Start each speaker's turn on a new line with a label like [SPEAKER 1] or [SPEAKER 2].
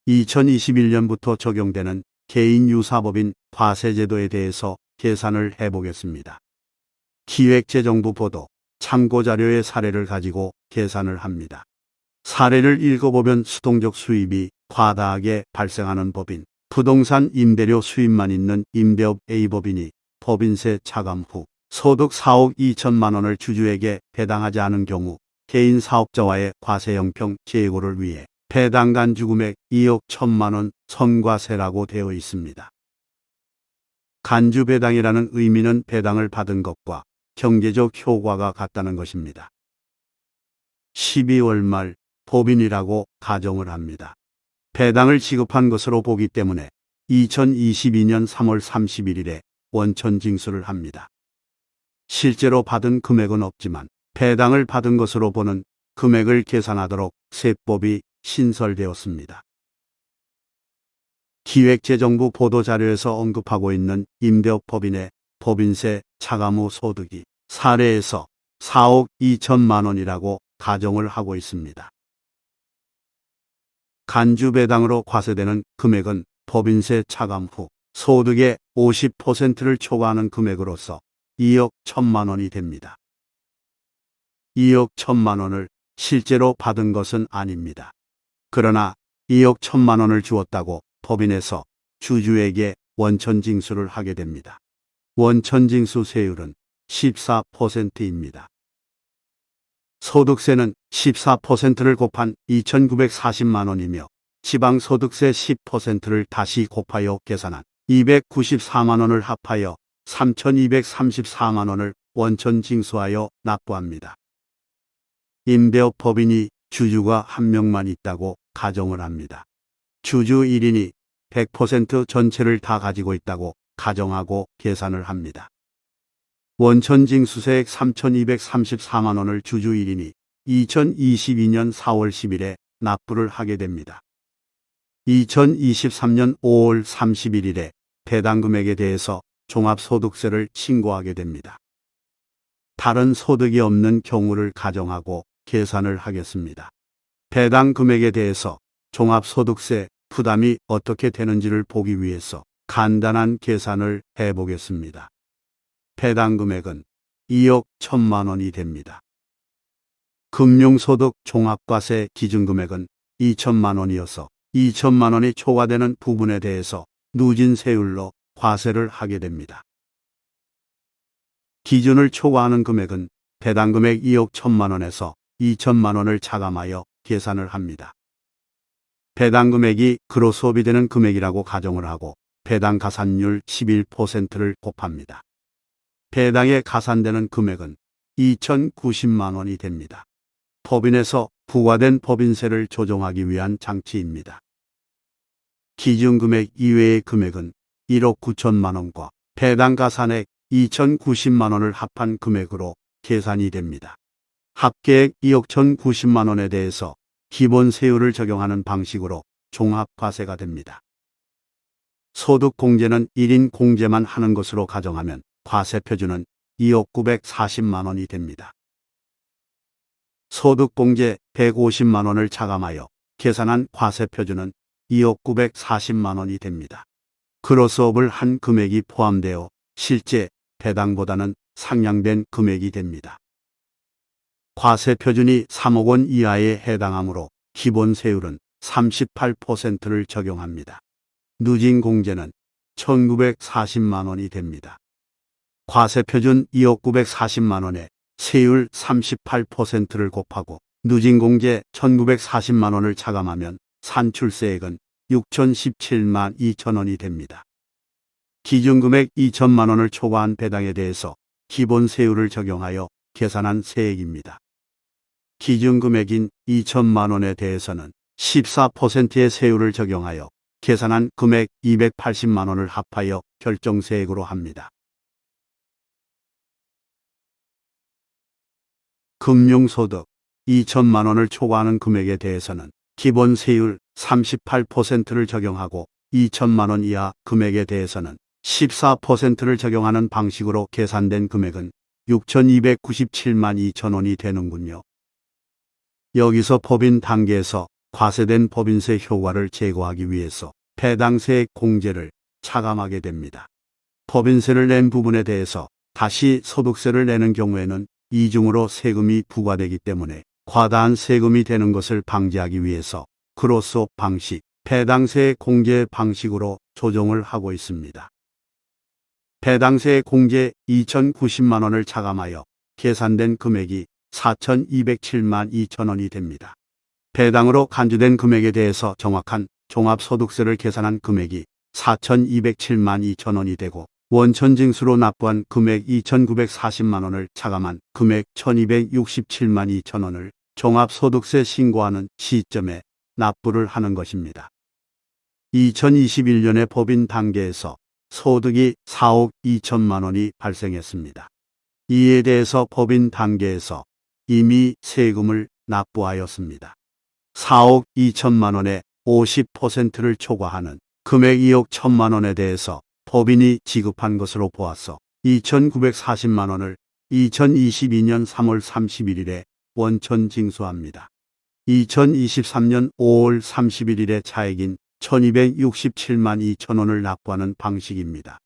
[SPEAKER 1] 2021년부터 적용되는 개인유사법인 과세제도에 대해서 계산을 해보겠습니다. 기획재정부 보도, 참고자료의 사례를 가지고 계산을 합니다. 사례를 읽어보면 수동적 수입이 과다하게 발생하는 법인, 부동산 임대료 수입만 있는 임대업 A법인이 법인세 차감 후 소득 4억 2천만 원을 주주에게 배당하지 않은 경우 개인 사업자와의 과세형평 제고를 위해 배당 간주금액 2억 1천만 원 선과세라고 되어 있습니다. 간주배당이라는 의미는 배당을 받은 것과 경제적 효과가 같다는 것입니다. 12월 말 법인이라고 가정을 합니다. 배당을 지급한 것으로 보기 때문에 2022년 3월 31일에 원천 징수를 합니다. 실제로 받은 금액은 없지만 배당을 받은 것으로 보는 금액을 계산하도록 세법이 신설되었습니다. 기획재정부 보도자료에서 언급하고 있는 임대업 법인의 법인세 차감 후 소득이 사례에서 4억 2천만 원이라고 가정을 하고 있습니다. 간주배당으로 과세되는 금액은 법인세 차감 후 소득의 50%를 초과하는 금액으로서 2억 1천만 원이 됩니다. 2억 1천만 원을 실제로 받은 것은 아닙니다. 그러나 2억 1천만 원을 주었다고 법인에서 주주에게 원천징수를 하게 됩니다. 원천징수 세율은 14%입니다. 소득세는 14%를 곱한 2,940만 원이며 지방소득세 10%를 다시 곱하여 계산한 294만 원을 합하여 3,234만 원을 원천징수하여 납부합니다. 임대업 법인이 주주가 한 명만 있다고 가정을 합니다. 주주 1인이 100% 전체를 다 가지고 있다고 가정하고 계산을 합니다. 원천징수세액 3,234만 원을 주주 1인이 2022년 4월 10일에 납부를 하게 됩니다. 2023년 5월 31일에 배당 금액에 대해서 종합소득세를 신고하게 됩니다. 다른 소득이 없는 경우를 가정하고 계산을 하겠습니다. 배당 금액에 대해서 종합소득세 부담이 어떻게 되는지를 보기 위해서 간단한 계산을 해보겠습니다. 배당 금액은 2억 1천만 원이 됩니다. 금융소득 종합과세 기준금액은 2천만 원이어서 2천만 원이 초과되는 부분에 대해서 누진세율로 과세를 하게 됩니다. 기준을 초과하는 금액은 배당금액 2억 1천만 원에서 2천만 원을 차감하여 계산을 합니다. 배당금액이 그로소비되는 금액이라고 가정을 하고 배당 가산율 11%를 곱합니다. 배당에 가산되는 금액은 2,090만 원이 됩니다. 법인에서 부과된 법인세를 조정하기 위한 장치입니다. 기준금액 이외의 금액은 1억 9천만 원과 배당 가산액 2,090만 원을 합한 금액으로 계산이 됩니다. 합계액 2억 1,090만 원에 대해서 기본세율을 적용하는 방식으로 종합과세가 됩니다. 소득공제는 1인 공제만 하는 것으로 가정하면 과세표준은 2억 940만 원이 됩니다. 소득공제 150만 원을 차감하여 계산한 과세표준은 2억 940만 원이 됩니다. 그로스업을 한 금액이 포함되어 실제 배당보다는 상향된 금액이 됩니다. 과세표준이 3억 원 이하에 해당하므로 기본세율은 38%를 적용합니다. 누진공제는 1,940만 원이 됩니다. 과세표준 2억 940만 원에 세율 38%를 곱하고 누진공제 1,940만 원을 차감하면 산출세액은 6,017만 2천 원이 됩니다. 기준금액 2천만 원을 초과한 배당에 대해서 기본세율을 적용하여 계산한 세액입니다. 기준금액인 2천만 원에 대해서는 14%의 세율을 적용하여 계산한 금액 280만 원을 합하여 결정세액으로 합니다. 금융소득 2천만 원을 초과하는 금액에 대해서는 기본세율 38%를 적용하고 2천만 원 이하 금액에 대해서는 14%를 적용하는 방식으로 계산된 금액은 6,297만 2천 원이 되는군요. 여기서 법인 단계에서 과세된 법인세 효과를 제거하기 위해서 배당세 공제를 차감하게 됩니다. 법인세를 낸 부분에 대해서 다시 소득세를 내는 경우에는 이중으로 세금이 부과되기 때문에 과다한 세금이 되는 것을 방지하기 위해서 그로소 방식, 배당세 공제 방식으로 조정을 하고 있습니다. 배당세 공제 2,090만 원을 차감하여 계산된 금액이 4,207만 2천 원이 됩니다. 배당으로 간주된 금액에 대해서 정확한 종합소득세를 계산한 금액이 4,207만 2천 원이 되고 원천징수로 납부한 금액 2,940만 원을 차감한 금액 1,267만 2천 원을 종합소득세 신고하는 시점에 납부를 하는 것입니다. 2021년에 법인 단계에서 소득이 4억 2천만 원이 발생했습니다. 이에 대해서 법인 단계에서 이미 세금을 납부하였습니다. 4억 2천만 원의 50%를 초과하는 금액 2억 1천만 원에 대해서 법인이 지급한 것으로 보아서 2,940만 원을 2022년 3월 31일에 원천 징수합니다. 2023년 5월 31일에 차액인 1,267만 2천 원을 납부하는 방식입니다.